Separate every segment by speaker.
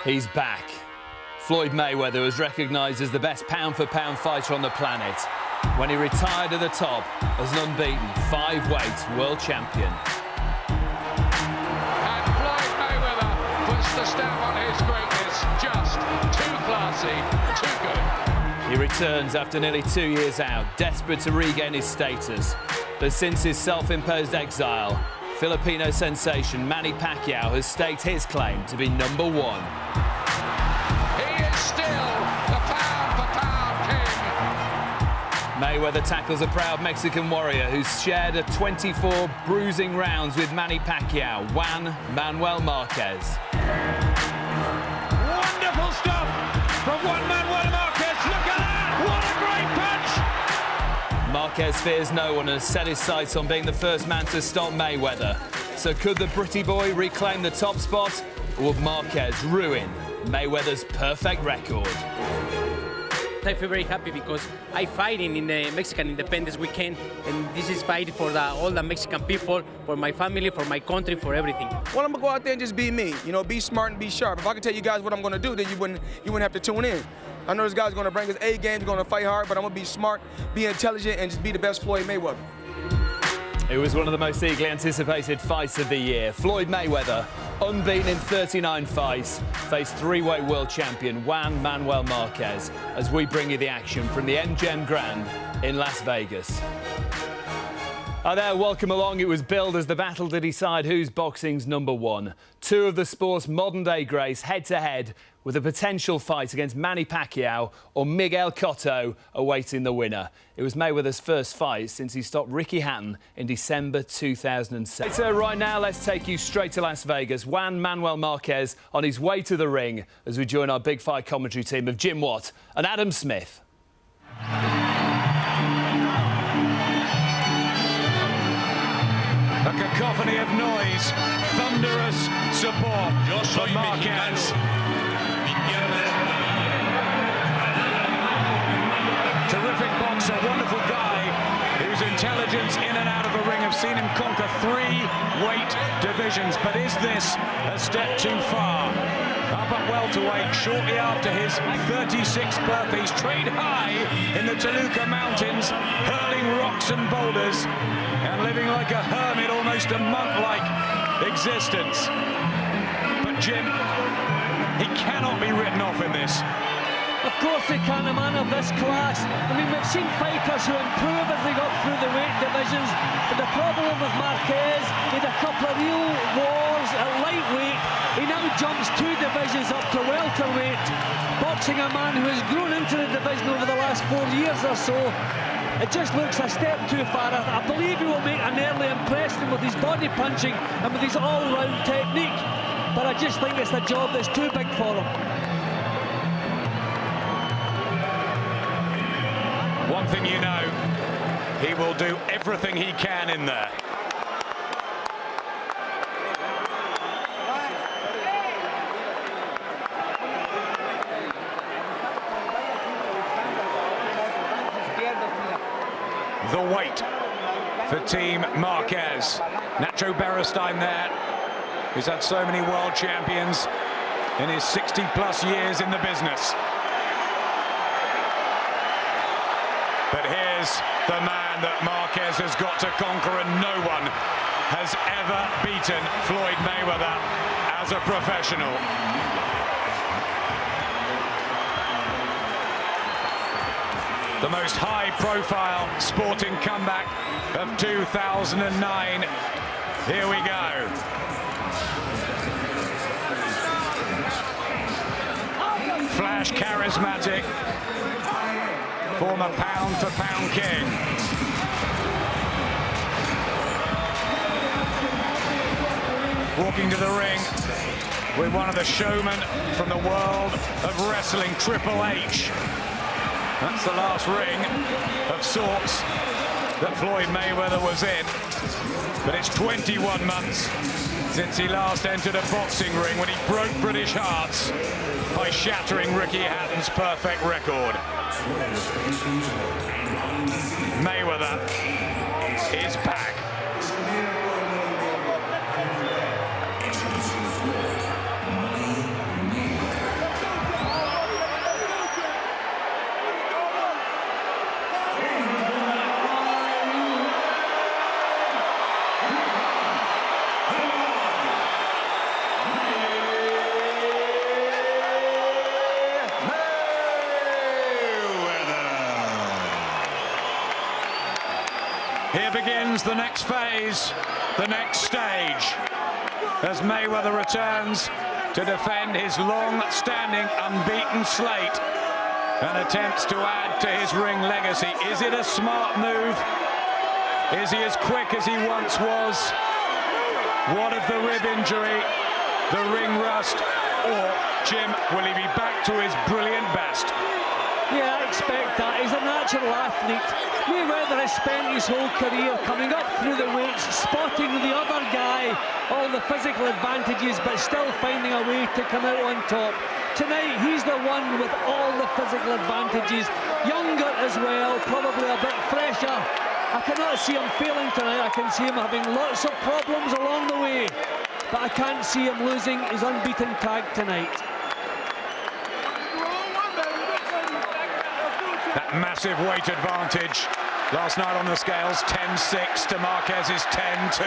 Speaker 1: He's back. Floyd Mayweather was recognised as the best pound-for-pound fighter on the planet when he retired at the top as an unbeaten five-weight world champion.
Speaker 2: And Floyd Mayweather puts the stamp on his greatness. Just too classy, too good.
Speaker 1: He returns after nearly 2 years out, desperate to regain his status. But since his self-imposed exile, Filipino sensation Manny Pacquiao has staked his claim to be #1.
Speaker 2: He is still the pound-for-pound king.
Speaker 1: Mayweather tackles a proud Mexican warrior who's shared a 24 bruising rounds with Manny Pacquiao, Juan Manuel Marquez.
Speaker 3: Wonderful stuff from Juan Manuel Marquez. Look at that! What a great punch!
Speaker 1: Marquez fears no one and has set his sights on being the first man to stop Mayweather. So could the Britty boy reclaim the top spot, or would Marquez ruin Mayweather's perfect record?
Speaker 4: I feel very happy because I fighting in the Mexican Independence Weekend, and this is fight for all the Mexican people, for my family, for my country, for everything.
Speaker 5: Well, I'm gonna go out there and just be me. You know, be smart and be sharp. If I could tell you guys what I'm gonna do, then you wouldn't have to tune in. I know this guy's gonna bring his A game, he's gonna fight hard, but I'm gonna be smart, be intelligent, and just be the best Floyd Mayweather.
Speaker 1: It was one of the most eagerly anticipated fights of the year. Floyd Mayweather, unbeaten in 39 fights, faced three-weight world champion Juan Manuel Marquez as we bring you the action from the MGM Grand in Las Vegas. Hi there, welcome along. It was billed as the battle to decide who's boxing's #1. Two of the sport's modern-day greats head-to-head with a potential fight against Manny Pacquiao or Miguel Cotto awaiting the winner. It was Mayweather's first fight since he stopped Ricky Hatton in December 2007. So right now, let's take you straight to Las Vegas. Juan Manuel Marquez on his way to the ring as we join our big fight commentary team of Jim Watt and Adam Smith.
Speaker 3: A cacophony of noise, thunderous support for Marquez. Terrific boxer, wonderful guy, whose intelligence in and out of the ring have seen him conquer 3 weight divisions. But is this a step too far? Up at welterweight, shortly after his 36th birthday, he's trained high in the Toluca Mountains, hurling rocks and boulders, and living like a hermit, almost a monk-like existence. But Jim, he cannot be written off in this.
Speaker 6: Of course they can, a man of this class. I mean, we've seen fighters who improve as they got through the weight divisions, but the problem with Marquez, he had a couple of real wars at lightweight. He now jumps 2 divisions up to welterweight, boxing a man who has grown into the division over the last 4 years or so. It just looks a step too far. I believe he will make an early impression with his body punching and with his all-round technique, but I just think it's a job that's too big for him.
Speaker 3: One thing you know, he will do everything he can in there. The weight for Team Marquez. Nacho Beristain there, who's had so many world champions in his 60-plus years in the business. But here's the man that Marquez has got to conquer, and no one has ever beaten Floyd Mayweather as a professional. The most high-profile sporting comeback of 2009. Here we go. Flash charismatic. Former pound-for-pound king. Walking to the ring with one of the showmen from the world of wrestling, Triple H. That's the last ring of sorts that Floyd Mayweather was in. But it's 21 months since he last entered a boxing ring when he broke British hearts by shattering Ricky Hatton's perfect record. Mayweather is back. Here begins the next phase, the next stage, as Mayweather returns to defend his long-standing unbeaten slate and attempts to add to his ring legacy. Is it a smart move? Is he as quick as he once was? What of the rib injury, the ring rust, or, Jim, will he be back to his brilliant best?
Speaker 6: Yeah, I expect that. He's a natural athlete. Mayweather has spent his whole career coming up through the weights, spotting the other guy, all the physical advantages, but still finding a way to come out on top. Tonight, he's the one with all the physical advantages. Younger as well, probably a bit fresher. I cannot see him failing tonight. I can see him having lots of problems along the way, but I can't see him losing his unbeaten tag tonight.
Speaker 3: That massive weight advantage last night on the scales, 10-6 to Marquez's 10-2.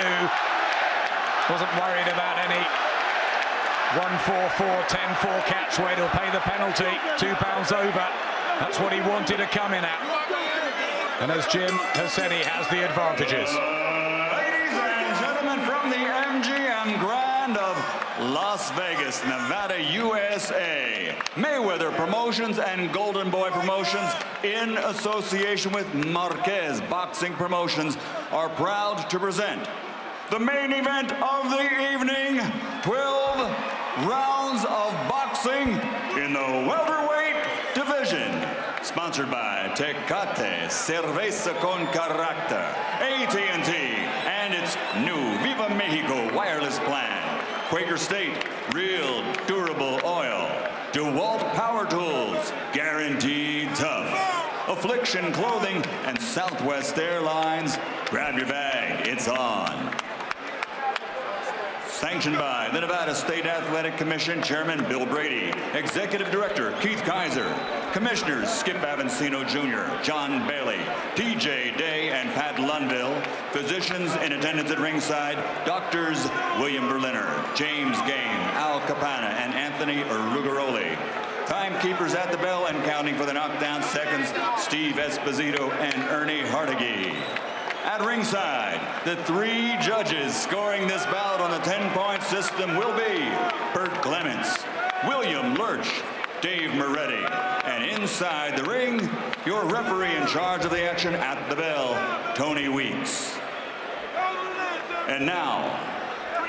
Speaker 3: Wasn't worried about any 1-4-4, 10-4 catch weight. He'll pay the penalty, £2 over. That's what he wanted to come in at. And as Jim has said, he has the advantages.
Speaker 7: Ladies and gentlemen, from the MGM Grand of Las Vegas, Nevada, USA, Mayweather Promotions and Golden Boy Promotions, in association with Marquez Boxing Promotions, are proud to present the main event of the evening, 12 rounds of boxing in the welterweight division. Sponsored by Tecate, Cerveza con Carácter, AT&T, and its new Viva Mexico wireless plan. Quaker State, real durable oil. DeWalt Power Tools, guaranteed tough. Affliction Clothing and Southwest Airlines, grab your bag, it's on. Sanctioned by the Nevada State Athletic Commission, Chairman Bill Brady, Executive Director Keith Kaiser, Commissioners Skip Avancino Jr., John Bailey, TJ Day, and Pat Lundville, physicians in attendance at ringside, Doctors William Berliner, James Game, Al Capana, and Anthony Rugaroli. Timekeepers at the bell and counting for the knockdown seconds, Steve Esposito and Ernie Hardigee. At ringside, the three judges scoring this bout on the 10-point system will be Bert Clements, William Lurch, Dave Moretti, and inside the ring, your referee in charge of the action at the bell, Tony Weeks. And now,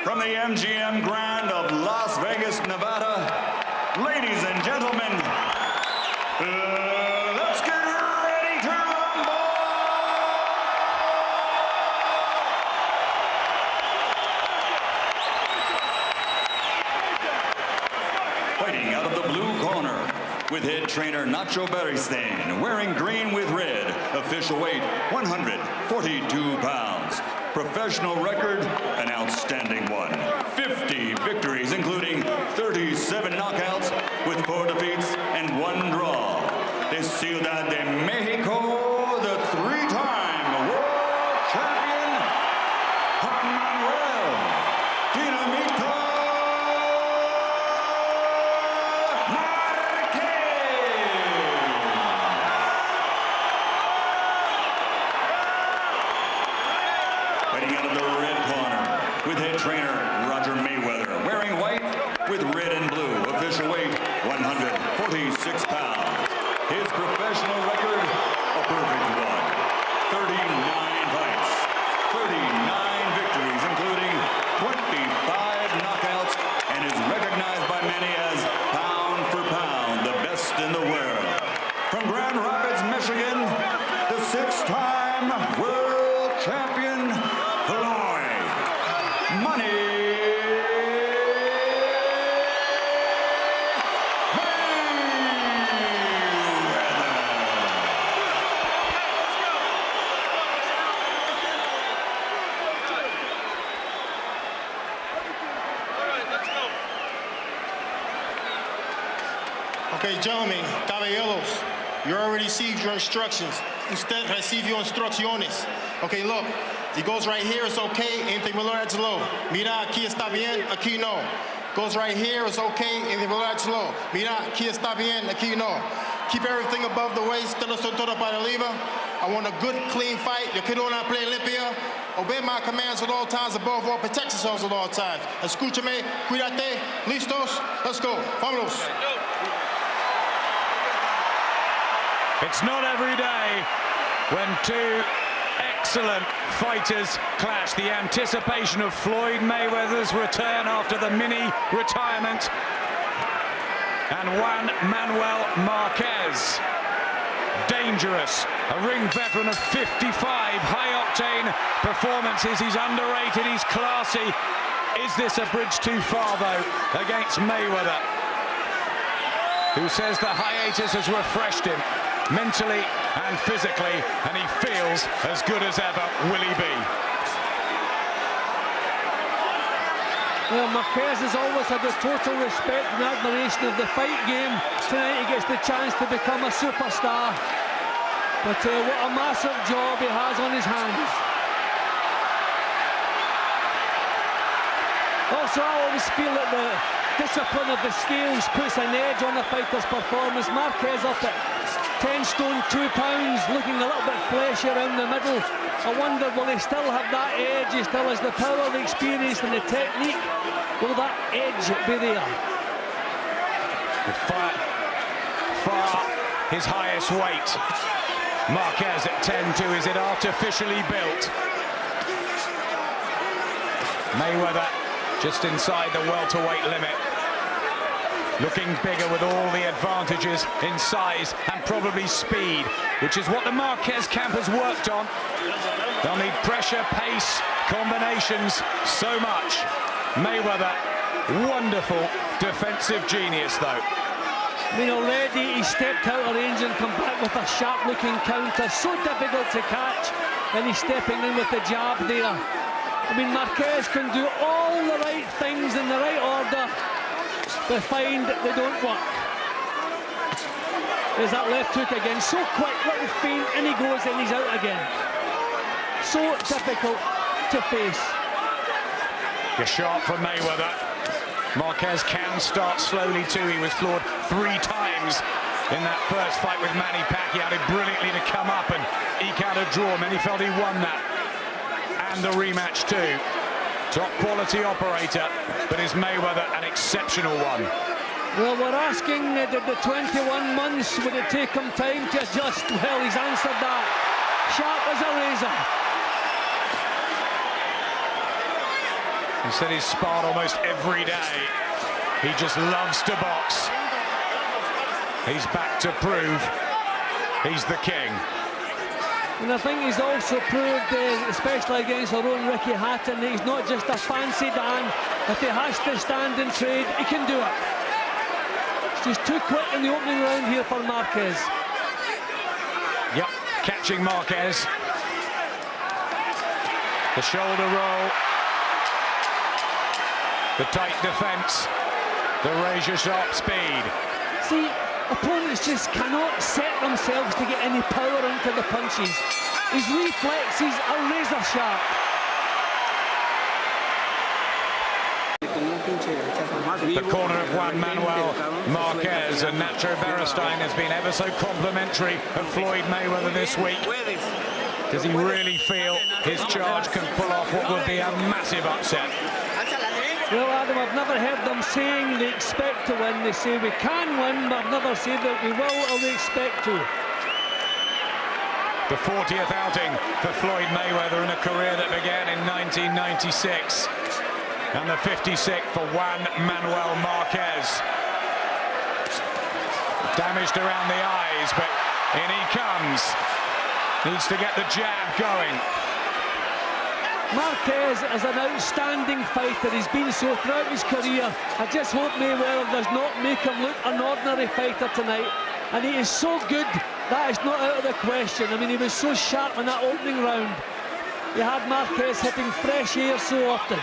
Speaker 7: from the MGM Grand of Las Vegas, Nevada, ladies and gentlemen, let's get ready to rumble! Fighting out of the blue corner, with head trainer Nacho Beristain, wearing green with red, official weight 142 pounds. Professional record, an outstanding one. 50 victories, including 37 knockouts, with 4 defeats and 1 draw. De Ciudad de Mexico, the 3-time world champion, Juan Manuel, Dinamita Fighting out of the red corner, with head trainer Roger Mayweather, wearing white with red and blue, official weight 146 pounds. His professional record, a perfect one. 39 fights, 39 victories, including 25 knockouts, and is recognized by many as pound for pound the best in the world. From Grand Rapids, Michigan, the 6-time world champion, Floyd Money
Speaker 8: Okay, gentlemen, caballeros, you already received your instructions. Usted recibió instrucciones. Okay, look, it goes right here, it's okay, entendelo. Mira, aquí está bien, aquí no. Goes right here, it's okay, entendelo. Mira, aquí está bien, aquí no. Keep everything above the waist, todo para arriba. I want a good, clean fight. Yo quiero una pelea limpia. Obey my commands at all times, above all, protect yourselves at all times. Escúchame, cuídate, listos, let's go, vámonos.
Speaker 3: It's not every day when two excellent fighters clash. The anticipation of Floyd Mayweather's return after the mini-retirement and Juan Manuel Marquez. Dangerous, a ring veteran of 55 high-octane performances. He's underrated, he's classy. Is this a bridge too far, though, against Mayweather, who says the hiatus has refreshed him mentally and physically, and he feels as good as ever. Will he be?
Speaker 6: Well, Marquez has always had a total respect and admiration of the fight game. Tonight he gets the chance to become a superstar. But what a massive job he has on his hands. Also, I always feel that the discipline of the scales puts an edge on a fighter's performance. Marquez up at 10 stone 2 pounds, looking a little bit fleshy around the middle. I wonder, will he still have that edge? He still has the power, the experience and the technique. Will that edge be there?
Speaker 3: Far his highest weight. Marquez at 10-2. Is it artificially built? Mayweather just inside the welterweight limit. Looking bigger with all the advantages in size and probably speed, which is what the Marquez camp has worked on. They'll need pressure, pace, combinations, so much. Mayweather, wonderful defensive genius, though.
Speaker 6: I mean, already he stepped out of range and come back with a sharp-looking counter. So difficult to catch, and he's stepping in with the jab there. I mean, Marquez can do all the right things in the right order, but find that they don't work. There's that left hook again, so quick, little feint, and he goes and he's out again. So difficult to face.
Speaker 3: You're sharp from Mayweather. Marquez can start slowly too. He was floored 3 times in that first fight with Manny Pacquiao. Did brilliantly to come up and eke out a draw. Many felt he won that. And the rematch too. Top quality operator, but is Mayweather an exceptional one?
Speaker 6: Well, we're asking, did the 21 months, would it take him time to adjust? Well, he's answered that. Sharp as a razor.
Speaker 3: He said he's sparred almost every day. He just loves to box. He's back to prove he's the king.
Speaker 6: And I think he's also proved, especially against our own Ricky Hatton, that he's not just a fancy Dan. If he has to stand and trade, he can do it. It's just too quick in the opening round here for Marquez.
Speaker 3: Yep, catching Marquez. The shoulder roll. The tight defense. The razor-sharp speed.
Speaker 6: See, opponents just cannot set themselves to get any power into the punches. His reflexes are razor sharp.
Speaker 3: The corner of Juan Manuel Marquez, and Nacho Beristain has been ever so complimentary of Floyd Mayweather this week. Does he really feel his charge can pull off what would be a massive upset?
Speaker 6: Well, Adam, I've never heard them saying they expect to win. They say we can win, but I've never said that we will or we expect to.
Speaker 3: The 40th outing for Floyd Mayweather in a career that began in 1996. And the 56th for Juan Manuel Marquez. Damaged around the eyes, but in he comes. Needs to get the jab going.
Speaker 6: Marquez is an outstanding fighter. He's been so throughout his career. I just hope Mayweather does not make him look an ordinary fighter tonight. And he is so good, that is not out of the question. I mean, he was so sharp in that opening round. You had Marquez hitting fresh air so often.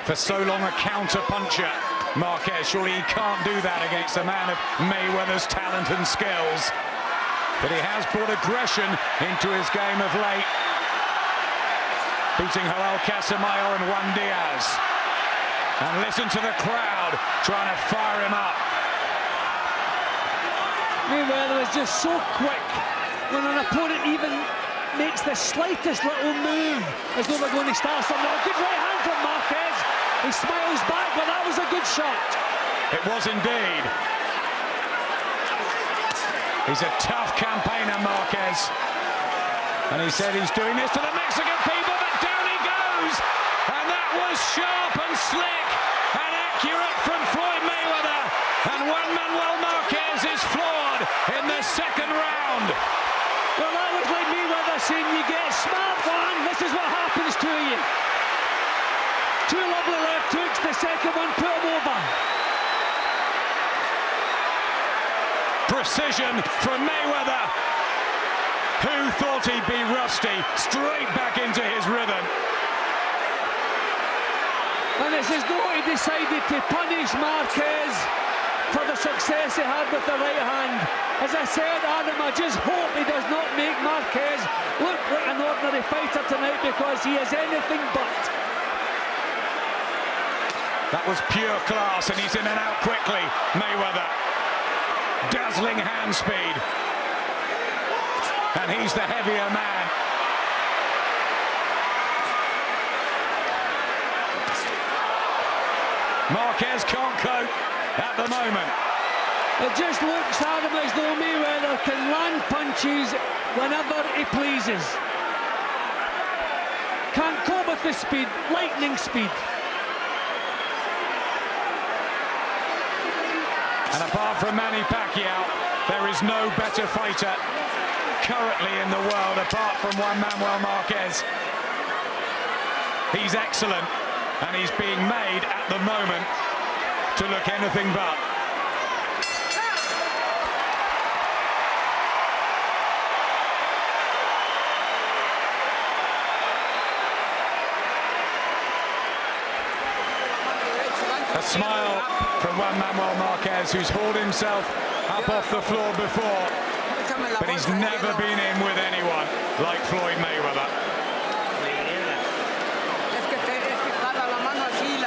Speaker 3: For so long a counter-puncher, Marquez, surely he can't do that against a man of Mayweather's talent and skills. But he has brought aggression into his game of late. Beating Joel Casamayor and Juan Diaz. And listen to the crowd trying to fire him up.
Speaker 6: Mayweather is just so quick. When an opponent even makes the slightest little move, as though they're going to start something. A good right hand from Marquez. He smiles back, but that was a good shot.
Speaker 3: It was indeed. He's a tough campaigner, Marquez. And he said he's doing this for the Mexican people, but down he goes. And that was sharp and slick and accurate from Floyd Mayweather. And Juan Manuel Marquez is floored in the second round.
Speaker 6: Well, that looks like Mayweather saying, you get smart, Juan, this is what happens to you. Two lovely left hooks, the second one put him over.
Speaker 3: Precision from Mayweather. Who thought he'd be rusty? Straight back into his rhythm.
Speaker 6: And it's as though he decided to punish Marquez for the success he had with the right hand. As I said, Adam, I just hope he does not make Marquez look like an ordinary fighter tonight, because he is anything but.
Speaker 3: That was pure class, and he's in and out quickly, Mayweather. Dazzling hand speed. And he's the heavier man. Marquez can't cope at the moment.
Speaker 6: It just looks, Adam, as though Mayweather can land punches whenever he pleases. Can't cope with the speed, lightning speed.
Speaker 3: And apart from Manny Pacquiao, there is no better fighter currently in the world apart from Juan Manuel Marquez. He's excellent, and he's being made at the moment to look anything but. A smile from Juan Manuel Marquez, who's hauled himself up off the floor before, but he's never been in with anyone like Floyd Mayweather.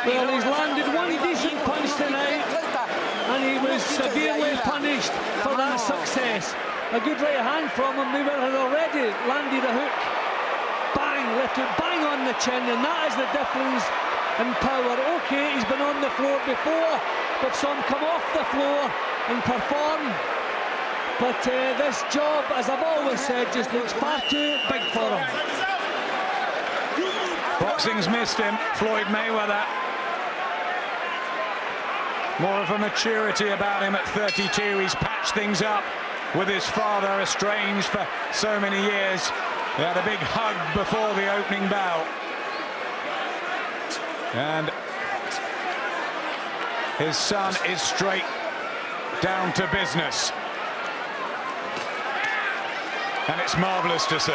Speaker 6: Well, he's landed one decent punch tonight, and he was severely punished for that success. A good right hand from him. Mayweather had already landed a hook. Bang, left hook, bang on the chin, and that is the difference in power. Okay, he's been on the floor before, but some come off the floor and perform. But this job, as I've always said, just looks far too big for him.
Speaker 3: Boxing's missed him, Floyd Mayweather. More of a maturity about him at 32. He's patched things up with his father, estranged for so many years. They had a big hug before the opening bell. And his son is straight down to business. And it's marvellous to see.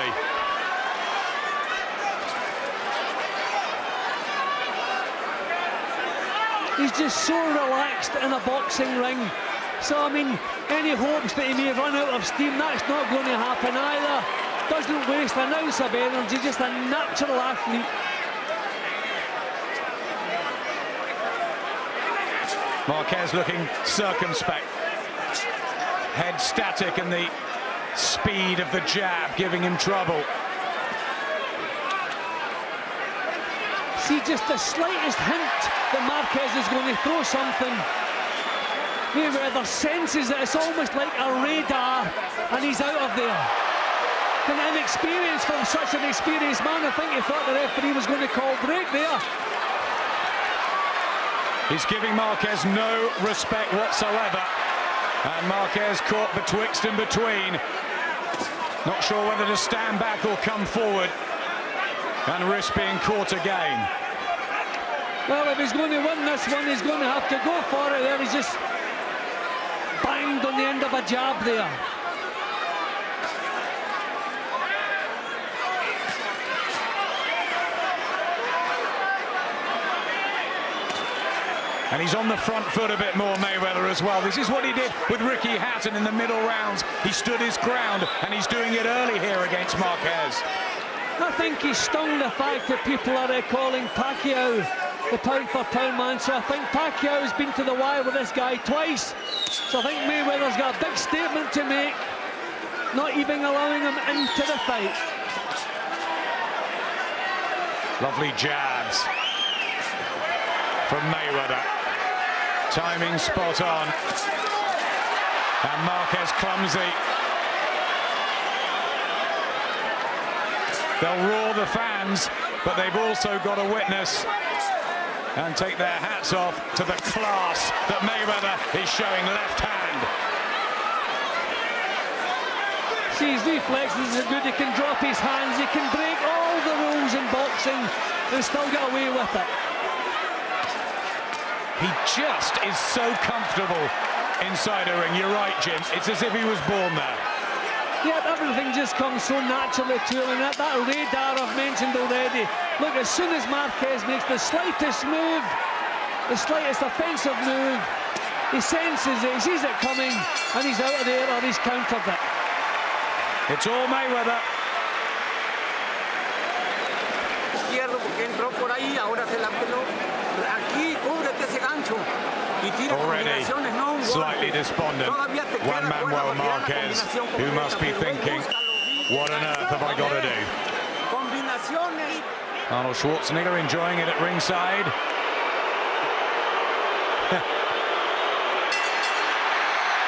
Speaker 6: He's just so relaxed in a boxing ring. So, I mean, any hopes that he may run out of steam, that's not going to happen either. Doesn't waste an ounce of energy, just a natural athlete.
Speaker 3: Marquez looking circumspect. Head static, and the speed of the jab giving him trouble.
Speaker 6: See just the slightest hint that Marquez is going to throw something. Mayweather senses it. It's almost like a radar, and he's out of there. An inexperience from such an experienced man. I think he thought the referee was going to call break there.
Speaker 3: He's giving Marquez no respect whatsoever. And Marquez caught betwixt and between. Not sure whether to stand back or come forward and risk being caught again.
Speaker 6: Well, if he's going to win this one, he's going to have to go for it there. He's just banged on the end of a jab there.
Speaker 3: And he's on the front foot a bit more, Mayweather, as well. This is what he did with Ricky Hatton in the middle rounds. He stood his ground, and he's doing it early here against Marquez.
Speaker 6: I think he stung the fact that people are calling Pacquiao the pound-for-pound man, so I think Pacquiao's been to the wire with this guy twice. So I think Mayweather's got a big statement to make, not even allowing him into the fight.
Speaker 3: Lovely jabs from Mayweather. Timing spot on. And Marquez clumsy. They'll roar the fans, but they've also got to witness and take their hats off to the class that Mayweather is showing left hand.
Speaker 6: See, his reflexes are good. He can drop his hands. He can break all the rules in boxing and still get away with it.
Speaker 3: He just is so comfortable inside a ring. You're right, Jim. It's as if he was born there.
Speaker 6: Yeah, everything just comes so naturally to him, and that radar I've mentioned already. Look, as soon as Marquez makes the slightest move, the slightest offensive move, he senses it, he sees it coming, and he's out of there or he's countered it.
Speaker 3: It's all Mayweather.
Speaker 9: Izquierdo porque entró por ahí, ahora se la peló. Aquí, cúbrete ese gancho.
Speaker 3: Already slightly despondent. Juan Manuel Marquez, who must be thinking, what on earth have I got to do? Arnold Schwarzenegger enjoying it at ringside.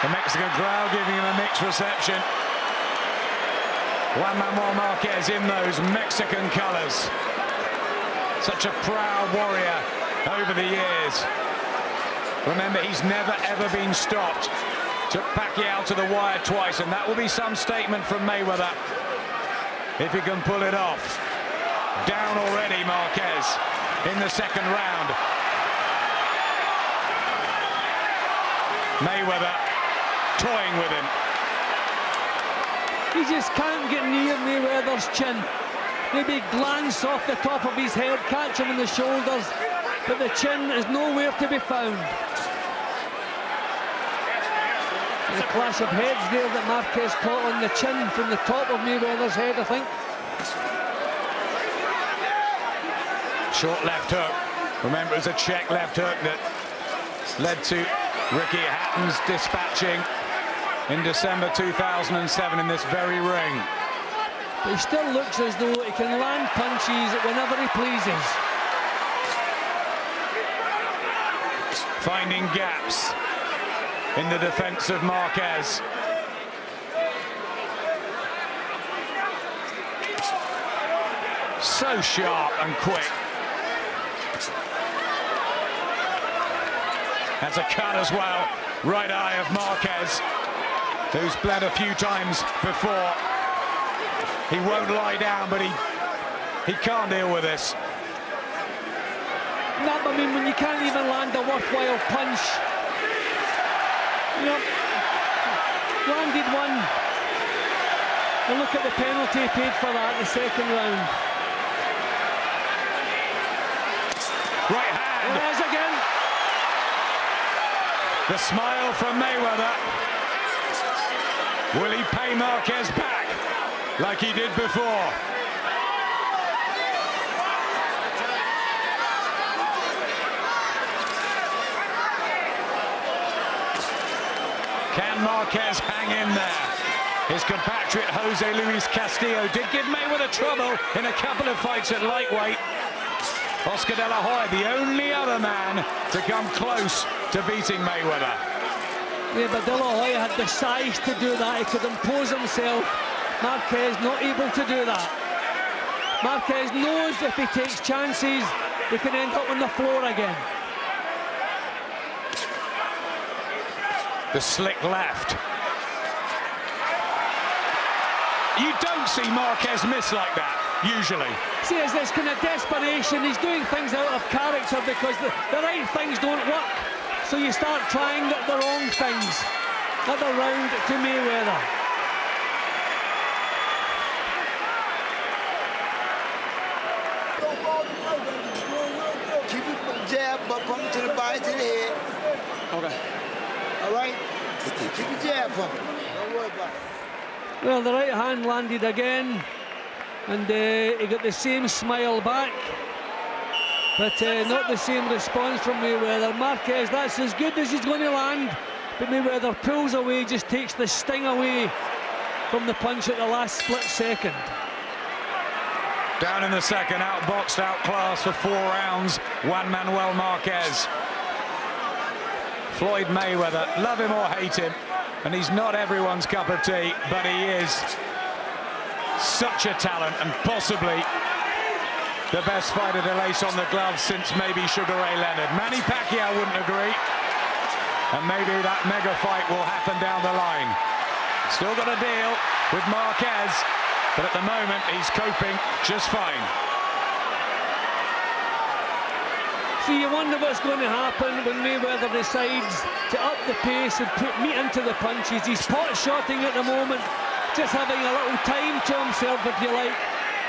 Speaker 3: The Mexican crowd giving him a mixed reception. Juan Manuel Marquez in those Mexican colors. Such a proud warrior over the years. Remember, he's never ever been stopped. Took Pacquiao to the wire twice, and that will be some statement from Mayweather if he can pull it off. Down already, Marquez, in the second round. Mayweather toying with him.
Speaker 6: He just can't get near Mayweather's chin. Maybe glance off the top of his head, catch him in the shoulders, but the chin is nowhere to be found. The clash of heads there that Marquez caught on the chin from the top of Mayweather's head, I think.
Speaker 3: Short left hook. Remember, it was a check left hook that led to Ricky Hatton's dispatching in December 2007 in this very ring.
Speaker 6: But he still looks as though he can land punches whenever he pleases.
Speaker 3: Finding gaps in the defense of Marquez. So sharp and quick. That's a cut as well. Right eye of Marquez, who's bled a few times before. He won't lie down, but he can't deal with this.
Speaker 6: No, I mean, when you can't even land a worthwhile punch. You know, landed one. And look at the penalty he paid for that in the second round.
Speaker 3: Right hand.
Speaker 6: There it is again.
Speaker 3: The smile from Mayweather. Will he pay Marquez back like he did before? Can Marquez hang in there? His compatriot Jose Luis Castillo did give Mayweather trouble in a couple of fights at lightweight. Oscar De La Hoya, the only other man to come close to beating Mayweather.
Speaker 6: Yeah, but De La Hoya had the size to do that. He could impose himself. Marquez not able to do that. Marquez knows if he takes chances, he can end up on the floor again.
Speaker 3: The slick left. You don't see Marquez miss like that, usually.
Speaker 6: See, it's this kind of desperation. He's doing things out of character because the right things don't work. So you start trying the wrong things. Another round to Mayweather.
Speaker 10: Keep your jab, but pump to the body, to the head. Okay. All right? Keep your jab pumping. Don't worry about it.
Speaker 6: Well, the right hand landed again, and he got the same smile back. but not the same response from Mayweather. Marquez, that's as good as he's going to land, but Mayweather pulls away, just takes the sting away from the punch at the last split second.
Speaker 3: Down in the second, outboxed, outclassed for 4 rounds, Juan Manuel Marquez. Floyd Mayweather, love him or hate him, and he's not everyone's cup of tea, but he is such a talent and possibly the best fighter to lace on the gloves since maybe Sugar Ray Leonard. Manny Pacquiao wouldn't agree, and maybe that mega fight will happen down the line. Still got a deal with Marquez, but at the moment he's coping just fine.
Speaker 6: See, you wonder what's going to happen when Mayweather decides to up the pace and put meat into the punches. He's pot-shotting at the moment, just having a little time to himself, if you like.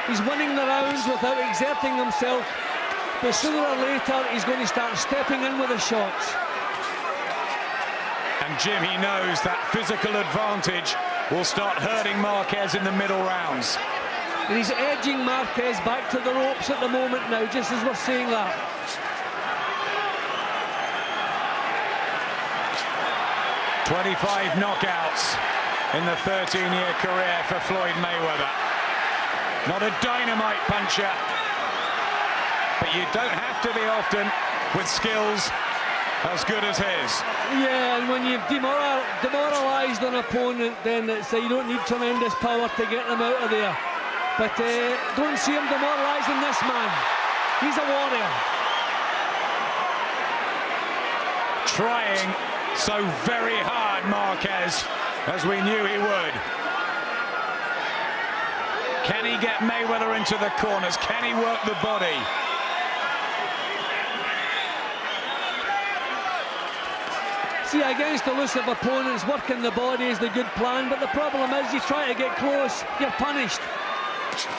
Speaker 6: He's winning the rounds without exerting himself, but sooner or later he's going to start stepping in with the shots.
Speaker 3: And Jim, he knows that physical advantage will start hurting Marquez in the middle rounds.
Speaker 6: And he's edging Marquez back to the ropes at the moment now, just as we're saying that.
Speaker 3: 25 knockouts in the 13-year career for Floyd Mayweather. Not a dynamite puncher, but you don't have to be often with skills as good as his.
Speaker 6: Yeah, and when you've demoralised an opponent, then you don't need tremendous power to get them out of there. But don't see him demoralising this man. He's a warrior.
Speaker 3: Trying so very hard, Marquez, as we knew he would. Can he get Mayweather into the corners? Can he work the body?
Speaker 6: See, against elusive opponents, working the body is the good plan, but the problem is you try to get close, you're punished.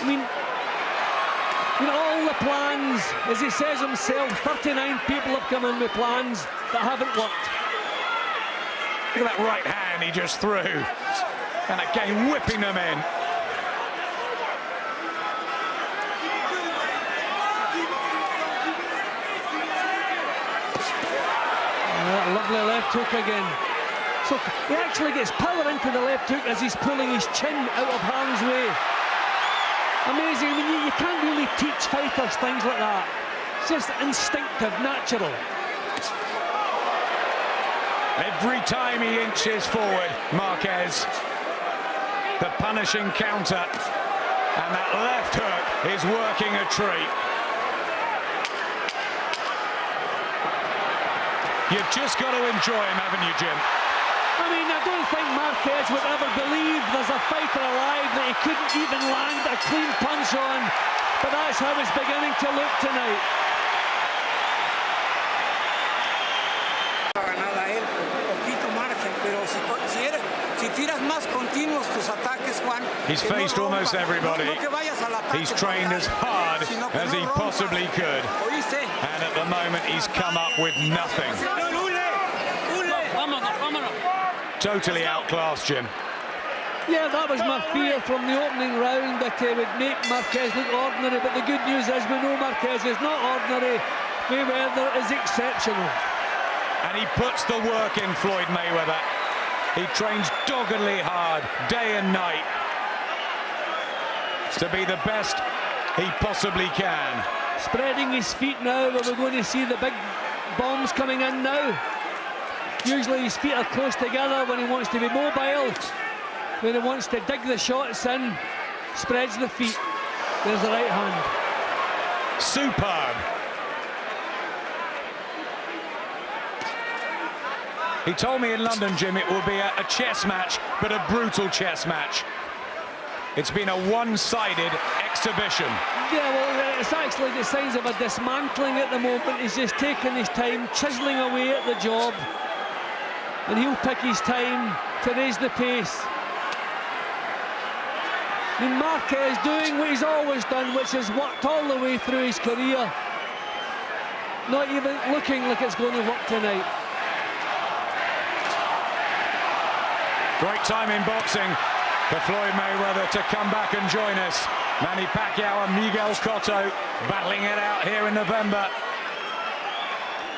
Speaker 6: I mean, all the plans, as he says himself, 39 people have come in with plans that haven't worked.
Speaker 3: Look at that right hand he just threw. And again, whipping them in.
Speaker 6: That lovely left hook again. So he actually gets power into the left hook as he's pulling his chin out of harm's way. Amazing. I mean, you can't really teach fighters things like that. It's just instinctive, natural.
Speaker 3: Every time he inches forward, Marquez, the punishing counter, and that left hook is working a treat. You've just got to enjoy him, haven't you, Jim?
Speaker 6: I mean, I don't think Marquez would ever believe there's a fighter alive that he couldn't even land a clean punch on, but that's how it's beginning to look tonight.
Speaker 3: He's faced almost everybody. He's trained as hard as he possibly could. And at the moment, he's come up with nothing. Totally outclassed, Jim.
Speaker 6: Yeah, that was my fear from the opening round, that he would make Marquez look ordinary, but the good news is we know Marquez is not ordinary. Mayweather is exceptional.
Speaker 3: And he puts the work in, Floyd Mayweather. He trains doggedly hard, day and night, to be the best he possibly can.
Speaker 6: Spreading his feet now, but we're going to see the big bombs coming in now. Usually his feet are close together when he wants to be mobile. When he wants to dig the shots in, spreads the feet. There's the right hand.
Speaker 3: Superb. He told me in London, Jim, it will be a chess match, but a brutal chess match. It's been a one-sided exhibition.
Speaker 6: Yeah, well, it's actually the signs of a dismantling at the moment. He's just taking his time, chiseling away at the job, and he'll pick his time to raise the pace. I mean, Marquez doing what he's always done, which is worked all the way through his career. Not even looking like it's going to work tonight.
Speaker 3: Great time in boxing for Floyd Mayweather to come back and join us Manny Pacquiao and Miguel Cotto battling it out here in November.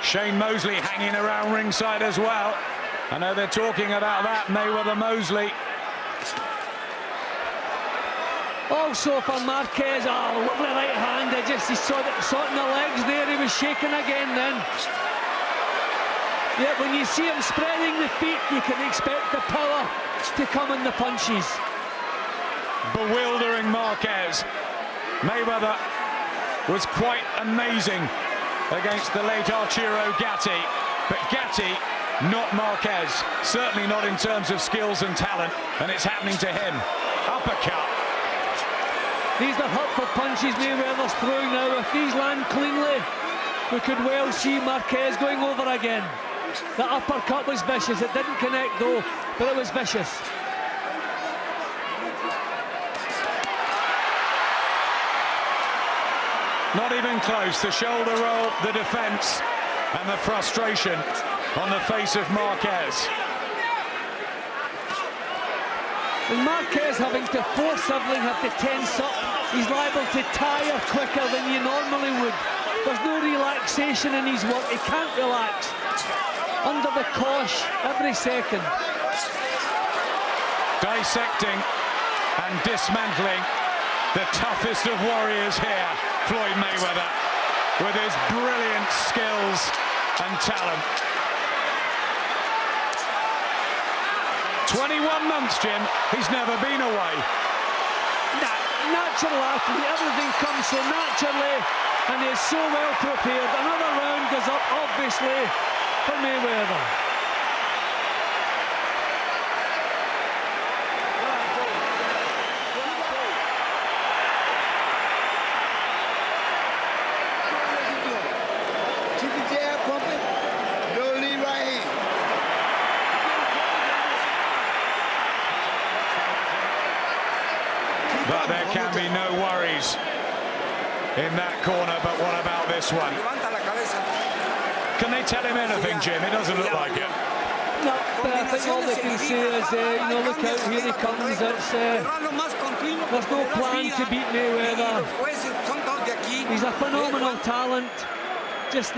Speaker 3: Shane Mosley hanging around ringside as well. I know they're talking about that, Mayweather-Mosley.
Speaker 6: Also for Marquez, lovely right hand. He saw it in the legs there. He was shaking again then. Yeah, when you see him spreading the feet, you can expect the power to come in the punches.
Speaker 3: Bewildering Marquez. Mayweather was quite amazing against the late Arturo Gatti, but Gatti, not Marquez, certainly not in terms of skills and talent, and it's happening to him. Uppercut.
Speaker 6: These are hurtful punches Mayweather's throwing now. If these land cleanly, we could well see Marquez going over again. The uppercut was vicious. It didn't connect though, but it was vicious.
Speaker 3: Not even close. The shoulder roll, the defense, and the frustration on the face of Marquez.
Speaker 6: And Marquez having to forcibly have to tense up. He's liable to tire quicker than you normally would. There's no relaxation in his work. He can't relax. Under the cosh every second.
Speaker 3: Dissecting and dismantling the toughest of warriors here, Floyd Mayweather, with his brilliant skills and talent. 21 months, Jim, he's never been away.
Speaker 6: Natural athlete, everything comes so naturally, and he's so well prepared. Another round goes up, obviously, for Mayweather.
Speaker 3: But there can be no worries in that corner, but what about this one? Can they tell him anything, Jim? It doesn't look like it.
Speaker 6: No, but I think all they can say is, look out, here he comes. There's no plan to beat Mayweather. He's a phenomenal talent. Just